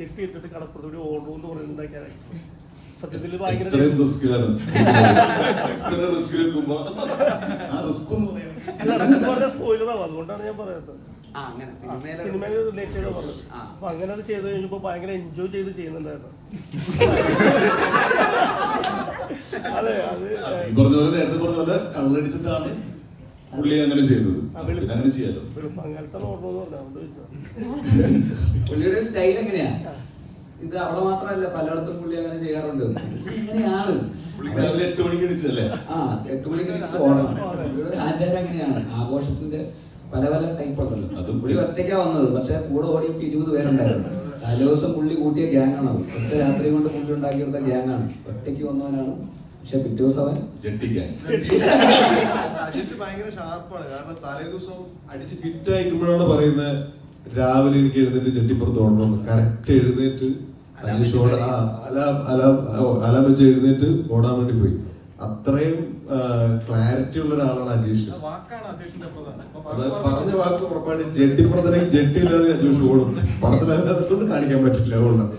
Jetty ഇട്ടിട്ട് കടപ്പുറത്തോടെ order എന്ന് പറയുന്നത് സത്യത്തിൽ ഭയങ്കര സ്പോയിലറാവും. അതുകൊണ്ടാണ് ഞാൻ പറയുന്നത്. സിനിമയിൽ റിലേറ്റ് ചെയ്താ പറഞ്ഞത്. അപ്പൊ അങ്ങനെ അത് ചെയ്ത് കഴിഞ്ഞപ്പോ ഭയങ്കര എൻജോയ് ചെയ്ത് ചെയ്യുന്നുണ്ടായിരുന്നു. അതെ, അത് പറഞ്ഞ പോലെ നേരത്തെ പറഞ്ഞ പോലെ കള്ളടിച്ചിട്ടാണ് പുള്ളി അങ്ങനെ ചെയ്തത്. അങ്ങനെ ചെയ്യാലോ. വെളുപ്പങ്ങാലത്താണ് ഓർഡർ എന്ന് പറഞ്ഞത്. പുള്ളിയുടെ സ്റ്റൈൽ എങ്ങനെയാ? ഇത് അവിടെ മാത്രമല്ല, പലയിടത്തും പുള്ളി അങ്ങനെ ചെയ്യാറുണ്ട്. എങ്ങനെയാണ് 8 മണിക്ക് എണീച്ചല്ലേ? 8 മണിക്ക് ഓടണം. പുള്ളിയുടെ ആചാരം എങ്ങനെയാണ്? ആഘോഷത്തിന്റെ പല പല ടൈപ്പ് ഉണ്ടല്ലോ. പുള്ളി ഒറ്റയ്ക്കാ വന്നത്, പക്ഷെ കൂടെ ഓടിയപ്പോ 20 പേരുണ്ടായിരുന്നു. തലേ ദിവസം പുള്ളി കൂട്ടിയ ഗ്യാങ് ആണ് അത്. ഒറ്റ രാത്രി കൊണ്ട് പുള്ളി ഉണ്ടാക്കിയെടുത്ത ഗ്യാങ് ആണ്. ഒറ്റയ്ക്ക് വന്നവനാണ്, പക്ഷെ പിറ്റേ ദിവസം അവൻ അജീഷ് ഭയങ്കര ഷാർപ്പാണ്. കാരണം തലേ ദിവസം അടിച്ച് ഫിറ്റ് ആയിരിക്കുമ്പോഴാണ് പറയുന്നത് രാവിലെ എനിക്ക് എഴുന്നേറ്റ് ജെട്ടിപ്പുറത്ത് ഓടണം. കറക്റ്റ് എഴുന്നേറ്റ് അജീഷ് അലാം വെച്ച് എഴുന്നേറ്റ് ഓടാൻ വേണ്ടി പോയി. അത്രയും ക്ലാരിറ്റി ഉള്ള ഒരാളാണ് അജീഷ്. അത് പറഞ്ഞ വാക്ക് ഉറപ്പായിട്ട് ജെട്ടിപ്പുറത്തിനെങ്കിൽ ജെട്ടി ഇല്ലാതെ അജീഷ് ഓടും. പടത്തിലല്ലാതെ കാണിക്കാൻ പറ്റില്ല. അതുകൊണ്ടാണ്